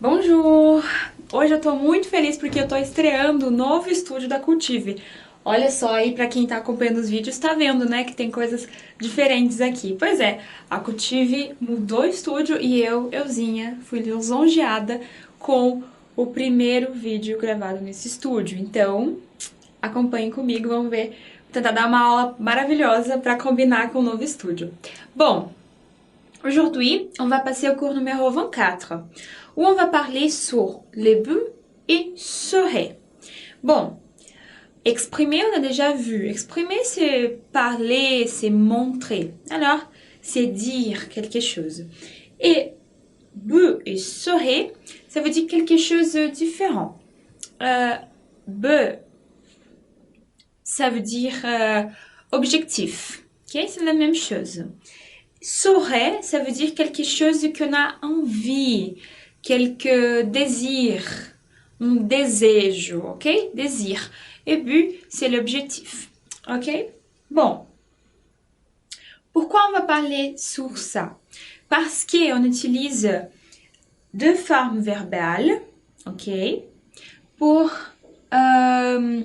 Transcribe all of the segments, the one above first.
Bonjour! Hoje eu tô muito feliz porque eu tô estreando o novo estúdio da Cultive. Olha só aí, pra quem tá acompanhando os vídeos, tá vendo, né, que tem coisas diferentes aqui. Pois é, a Cultive mudou o estúdio e euzinha, fui lisonjeada com o primeiro vídeo gravado nesse estúdio. Então, acompanhem comigo, vamos ver, vou tentar dar uma aula maravilhosa pra combinar com o novo estúdio. Bom, aujourd'hui, on va passer au cours numéro 24, où on va parler sur les buts et serait. Bon, exprimer, on a déjà vu. Exprimer, c'est parler, c'est montrer. Alors, c'est dire quelque chose. Et but et serait, ça veut dire quelque chose de différent. But, ça veut dire objectif. Ok, c'est la même chose. Saurait, ça veut dire quelque chose qu'on a envie, quelque désir, un désir, ok? Désir. Et but, c'est l'objectif, ok? Bon. Pourquoi on va parler sur ça? Parce qu'on utilise deux formes verbales, ok? Pour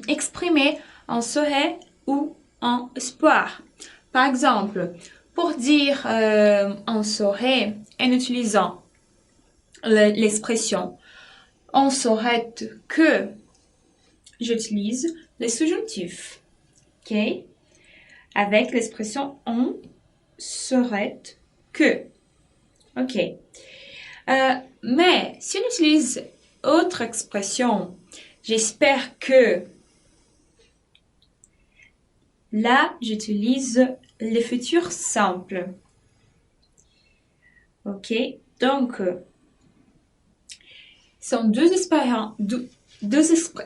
exprimer un souhait ou un espoir. Par exemple, pour dire on saurait en utilisant l'expression on saurait que, j'utilise les subjonctifs. Ok? Avec l'expression on saurait que. Ok. Mais si on utilise autre expression, j'espère que, là, j'utilise le futur simple. Ok, donc, ce sont deux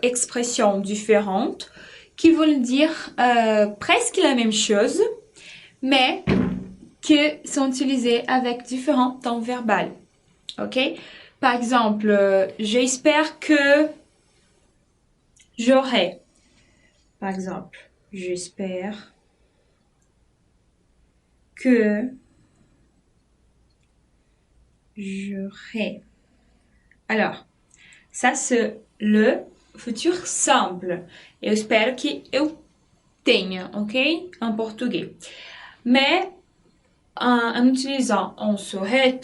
expressions différentes qui veulent dire presque la même chose, mais qui sont utilisées avec différents temps verbal. Ok, par exemple, j'espère que j'aurai. Par exemple, j'espère que j'aurai. Alors, ça c'est le futur simple. Eu espero que eu tenha, ok? En português. Mais en utilisant on saurait,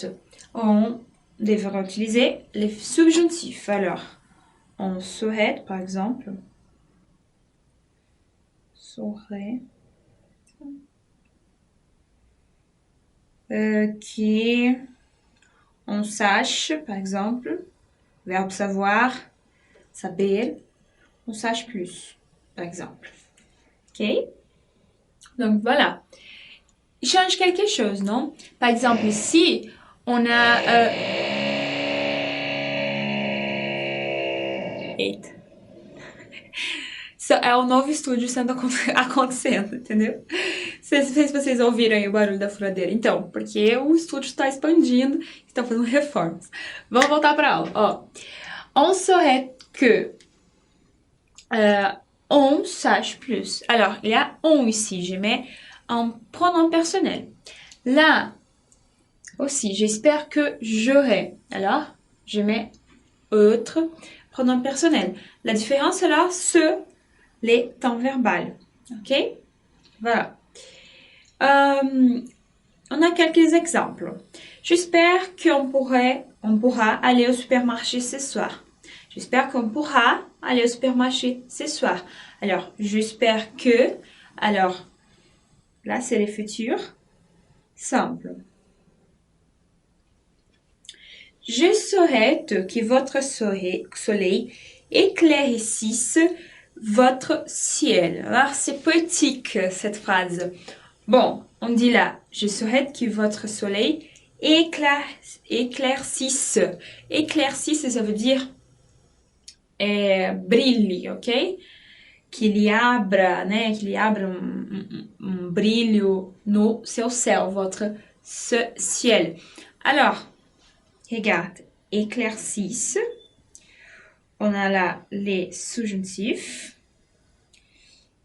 on devra utiliser les subjonctifs. Alors, on saurait, par exemple, saurait, que on sache, par exemple, verbe savoir, saber, on sache plus, par exemple. Ok? Donc voilà. Il change quelque chose, non? Par exemple, ici, on a... Eita. É o novo estúdio acontecendo, entendeu? Não sei se vocês ouviram aí o barulho da furadeira. Então, porque o estúdio está expandindo, estão fazendo reformas. Vamos voltar para a aula. Ó, on saurait que... on sache plus. Alors, il y a on ici. Je mets un pronom personnel. Là, aussi, j'espère que j'aurai. Alors, je mets autre pronom personnel. La différence, alors, les temps verbal. Ok? Voilà. On a quelques exemples. J'espère qu'on pourra aller au supermarché ce soir. J'espère qu'on pourra aller au supermarché ce soir. Alors, j'espère que. Alors, là, c'est les futurs simples. Je souhaite que votre soleil éclaircisse votre ciel. Alors, c'est poétique, cette phrase. Bon, on dit là, je souhaite que votre soleil éclaircisse. Éclaircisse, ça veut dire brilhe, ok? Que ele abra, né? Que ele abra um brilho no seu céu, votre ciel. Alors, regarde, éclaircisse. On a là les subjonctifs.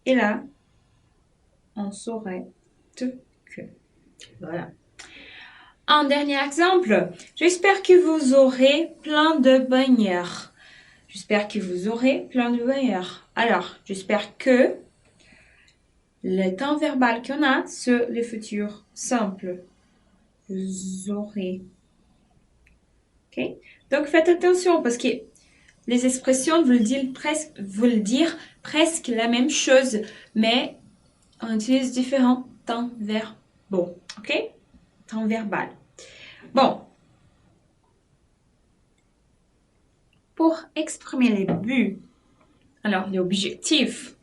Et là, on saurait que. Voilà. Un dernier exemple. J'espère que vous aurez plein de bannières. J'espère que vous aurez plein de bannières. Alors, j'espère que le temps verbal qu'on a sur le futur simple. Vous aurez. Ok? Donc, faites attention parce que les expressions veulent dire presque la même chose, mais on utilise différents temps verbaux. Ok? Temps verbal. Bon. Pour exprimer les buts, alors les objectifs,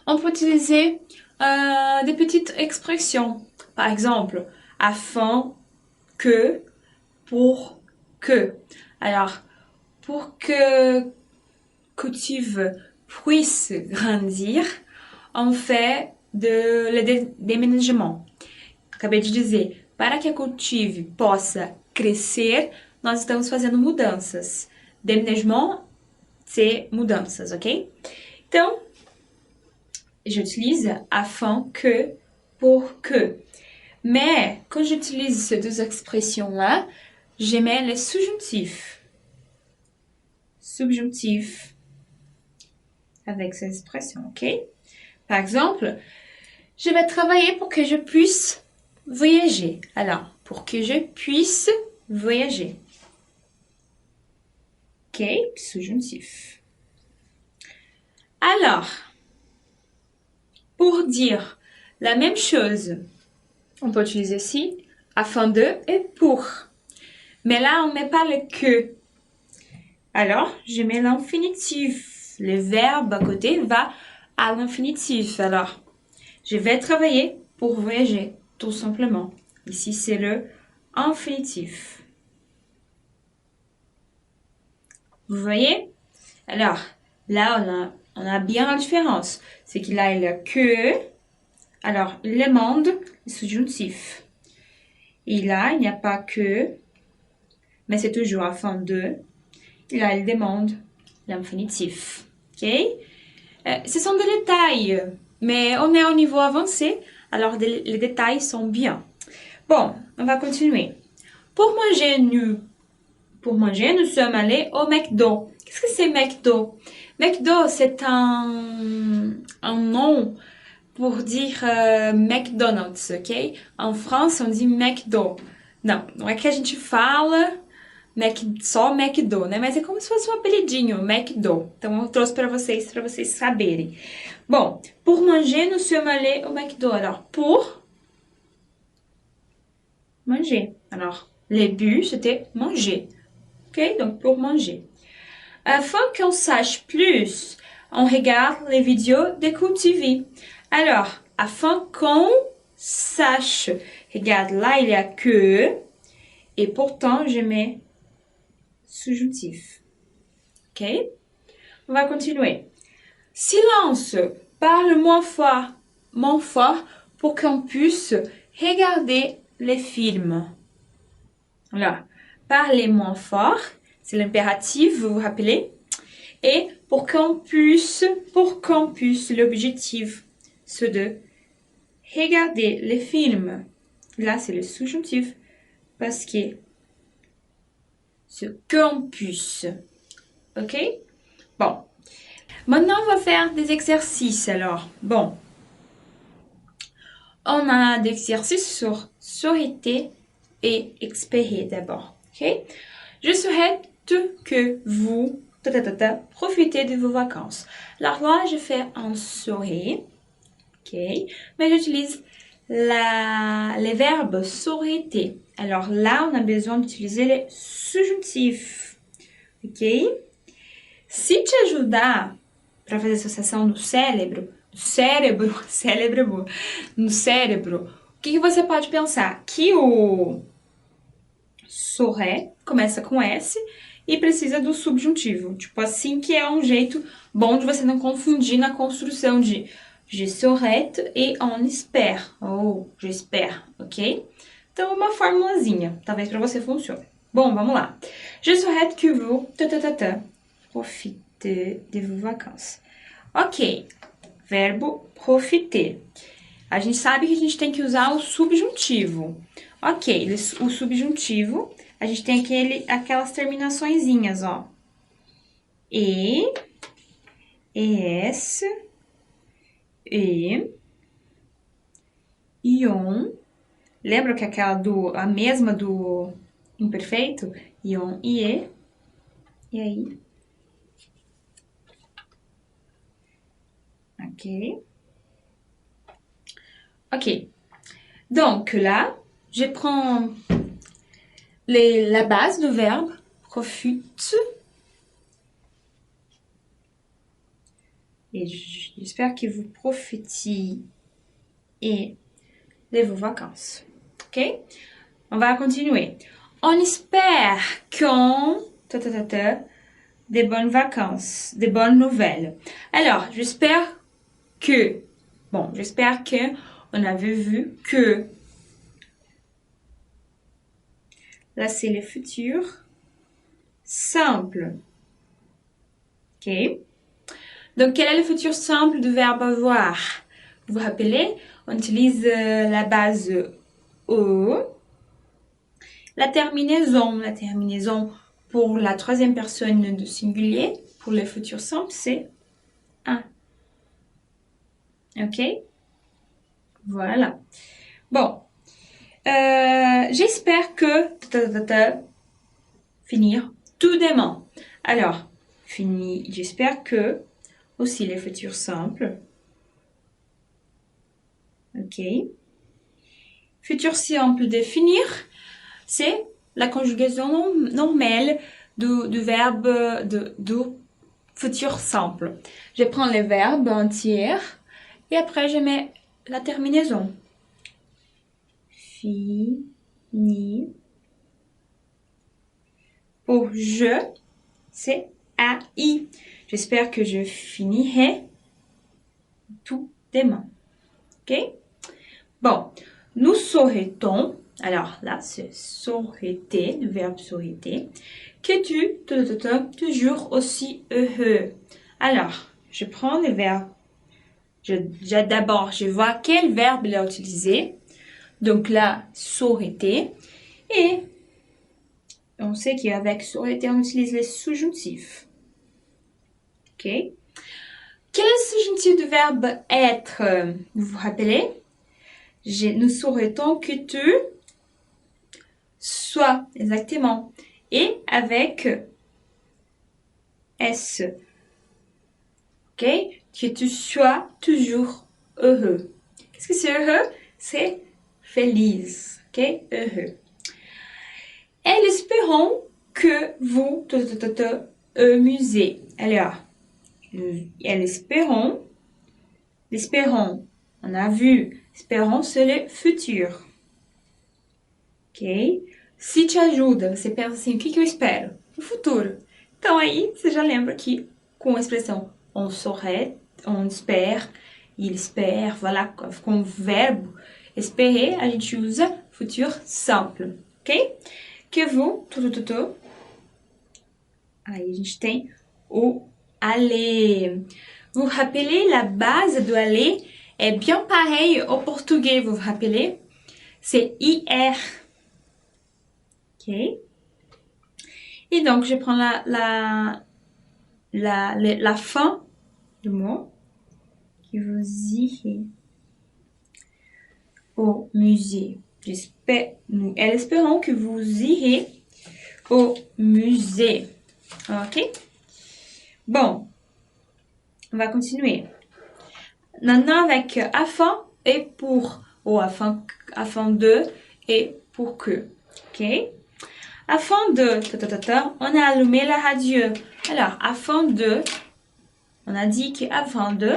on peut utiliser des petites expressions. Par exemple, afin que, pour que. Alors, pour que cultive puisse grandir, on fait le déménagement. Acabei de dizer, para que a cultive possa crescer, nós estamos fazendo mudanças. Déménagement, c'est mudanças, ok? Então, j'utilise afin que, pour que. Mais, quand j'utilise ces deux expressions-là, je mets les subjonctifs. Subjonctif avec ces expressions, ok? Par exemple, je vais travailler pour que je puisse voyager. Alors, pour que je puisse voyager. Ok, subjonctif. Alors, pour dire la même chose, on peut utiliser ici afin de et pour. Mais là, on ne met pas le que. Alors, je mets l'infinitif. Le verbe à côté va à l'infinitif. Alors, je vais travailler pour voyager, tout simplement. Ici, c'est le infinitif. Vous voyez? Alors, là, on a bien la différence. C'est qu'il a le que. Alors, il demande le subjonctif. Et là, il n'y a pas que, mais c'est toujours afin de. Et là, il demande l'infinitif. Ok? Ce sont des détails, mais on est au niveau avancé, alors les détails sont bien. Bon, on va continuer. Pour manger, nous sommes allés au McDo. Qu'est-ce que c'est McDo? McDo, c'est un nom pour dire McDonald's, ok? En France, on dit McDo. Não é que a gente fala só McDo, né? Mas é como se fosse um apelidinho, McDo. Então eu trouxe para vocês saberem. Bon, pour manger, nous sommes allés au McDo. Alors, pour manger. Alors, les buts, c'était manger. Ok? Donc, pour manger. Afin qu'on sache plus, on regarde les vidéos de TV. Alors, afin qu'on sache. Regarde, là, il y a que. Et pourtant, je mets subjonctif. Ok? On va continuer. Silence. Parle moins fort pour qu'on puisse regarder les films. Là, parlez moins fort. C'est l'impératif, vous vous rappelez? Et pour qu'on puisse, l'objectif, c'est de regarder les films. Là, c'est le subjonctif parce que ce qu'on puisse. Ok? Bon. Maintenant, on va faire des exercices. Alors, bon. On a des exercices sur souhaiter et espérer d'abord. Ok? Je souhaite que vous profitez de vos vacances. Alors là, je fais un souhait. Ok? Mais j'utilise les verbes souhaiter. Alors là, on a besoin d'utiliser les subjonctifs. Ok? Se te ajudar para fazer associação no cérebro, o que você pode pensar? Que o serait começa com S e precisa do subjuntivo. Tipo assim, que é um jeito bom de você não confundir na construção de je souhaite e on espère. Ou j'espère, ok? Então, uma formulazinha. Talvez para você funcione. Bom, vamos lá. Je souhaite que vous profitez de vos vacances. Ok. Verbo profiter. A gente sabe que a gente tem que usar o subjuntivo. Ok, o subjuntivo, a gente tem aquelas terminaçõezinhas, ó. Es, ion. Lembra que a mesma do imperfeito? Ion, ie. E aí? Ok. Ok. Donc là, je prends la base du verbe profite. Et j'espère que vous profitez de vos vacances. Ok? On va continuer. On espère qu'on... des bonnes vacances, des bonnes nouvelles. Alors, j'espère que... Bon, j'espère que on avait vu que... Là, c'est le futur simple. Ok? Donc, quel est le futur simple du verbe avoir? Vous vous rappelez? On utilise la base E. La terminaison pour la troisième personne du singulier, pour le futur simple, c'est un. Ok? Voilà. Bon. J'espère que... Finir tout dément. Alors, fini. J'espère que... Aussi les futurs simples. Ok. Futur simple de finir, c'est la conjugaison normale du verbe du futur simple. Je prends le verbe entier et après je mets la terminaison. Fini. Pour je, c'est AI. J'espère que je finirai tout demain. Ok? Bon, nous serait-on, alors là, c'est s'aurait-été, le verbe s'aurait-été, que toujours aussi heureux. Alors, je prends le verbe. D'abord, je vois quel verbe il a utilisé. Donc là, s'aurait-été. Et on sait qu'avec s'aurait-été, on utilise les sous-jonctifs. Ok? Quel est le sous-jonctif du verbe être? Vous vous rappelez? Nous souhaitons que tu sois, exactement. Et avec S. Ok? Que tu sois toujours heureux. Qu'est-ce que c'est heureux? C'est feliz. Ok? Heureux. Et espérons que vous amusez. Alors, espérons, on a vu, espérons, c'est le futur. Ok? Se te ajuda, você pensa assim, o que eu espero? O futuro. Então aí, você já lembra que com a expressão on saurait, on espère, il espère, voilà, com o verbo espérer, a gente usa futur simple. Ok? Que vous, aí a gente tem o aller. Vous vous rappelez, la base do aller est bien pareille au portugais, vous vous rappelez? C'est IR. Ok? Et donc, je prends la fin du mot. Que vous irez au musée. Espérons que vous irez au musée. Ok? Bon. On va continuer. Maintenant avec afin et pour. Ou afin de et pour que. Ok? Afin de, on a allumé la radio. Alors, afin de, on a dit qu'afin de,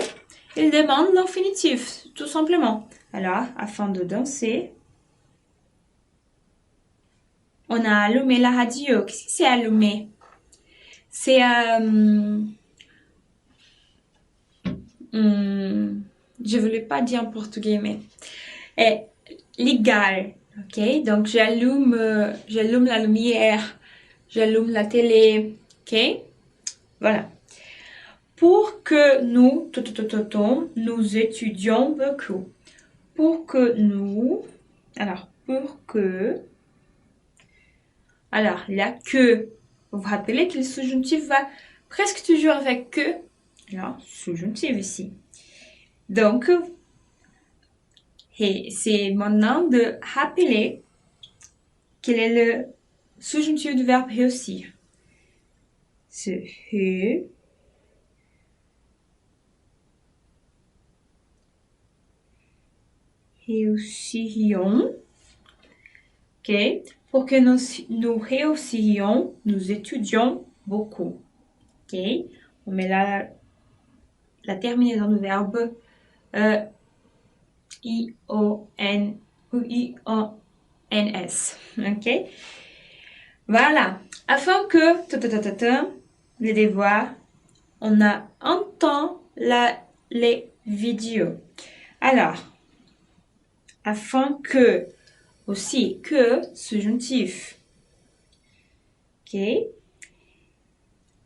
il demande l'infinitif, tout simplement. Alors, afin de danser, on a allumé la radio. Qu'est-ce que c'est allumer? C'est, je voulais pas dire en portugais, mais ligar. Ok, donc j'allume la lumière, j'allume la télé, ok, voilà. Pour que nous étudions beaucoup. Pour que nous Alors, pour que... Alors, il y a que. Vous vous rappelez que le subjonctif va presque toujours avec que. Alors, subjonctif ici. Donc, et c'est maintenant de rappeler quel est le subjonctif du verbe réussir. C'est réussirions. Ok? Pour que nous réussirions, nous étudions beaucoup. Ok? On met là la terminaison du verbe I-O-N ou I-O-N-S. Ok? Voilà. Afin que les devoirs, on a un temps les vidéos. Alors, afin que, aussi que, subjonctif. Ok?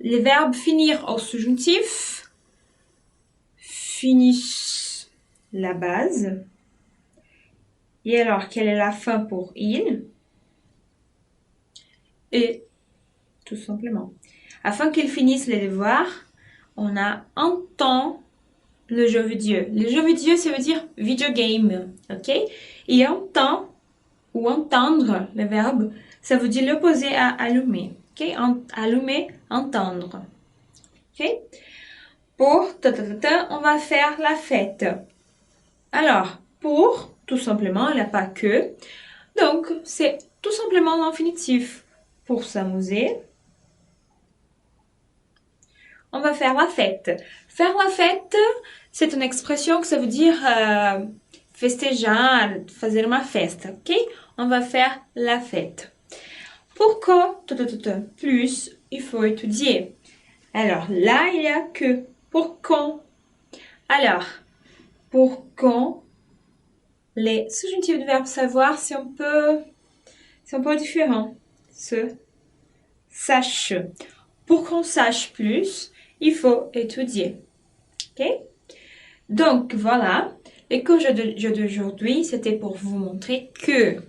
Les verbes finir au subjonctif finissent la base. Et alors, quelle est la fin pour il? Et tout simplement. Afin qu'ils finissent les devoirs, on a un temps le jeu vidéo. Le jeu vidéo, ça veut dire video game, ok? Et un temps, ou entendre, le verbe, ça veut dire l'opposé à allumer, ok? Allumer, entendre, ok? Pour on va faire la fête. Alors, pour, tout simplement, il n'y a pas que. Donc, c'est tout simplement l'infinitif. Pour s'amuser, on va faire la fête. Faire la fête, c'est une expression que ça veut dire festejar, fazer uma festa, ok? On va faire la fête. Pourquoi plus, il faut étudier. Alors, là, il y a que. Pour quand? Alors, pour quand, les subjonctifs du verbe savoir, c'est un peu différent. Sache. Pour qu'on sache plus, il faut étudier. Ok? Donc, voilà. Le cours d'aujourd'hui, c'était pour vous montrer que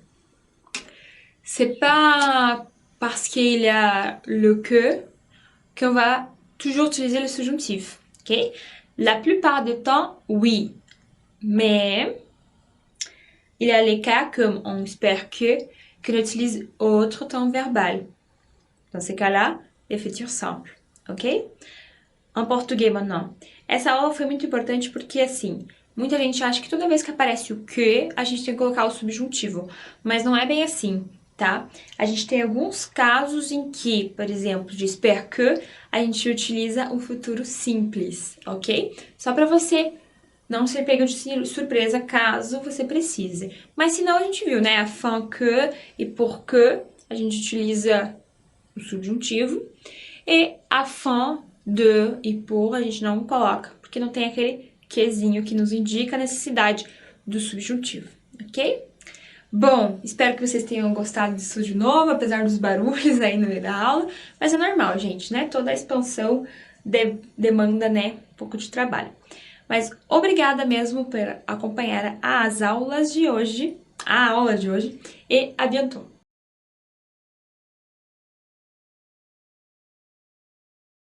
c'est pas parce qu'il y a le que qu'on va toujours utiliser le subjonctif. Ok? La plupart du temps, oui. Mais il y a les cas comme on espère qu'on utilise autre temps verbal. Dans ces cas-là, é futuro simple, ok? Em português, não. Essa aula foi muito importante porque, assim, muita gente acha que toda vez que aparece o que, a gente tem que colocar o subjuntivo. Mas não é bem assim, tá? A gente tem alguns casos em que, por exemplo, de espero que, a gente utiliza o futuro simples, ok? Só para você não ser pego de surpresa caso você precise. Mas senão a gente viu, né? Afin que e por que a gente utiliza o subjuntivo. E afin de e por a gente não coloca, porque não tem aquele quezinho que nos indica a necessidade do subjuntivo, ok? Bom, espero que vocês tenham gostado disso de novo, apesar dos barulhos aí no meio da aula, mas é normal, gente, né? Toda a expansão demanda, né, um pouco de trabalho. Mas obrigada mesmo por acompanhar as aulas de hoje, a aula de hoje, e adiantou.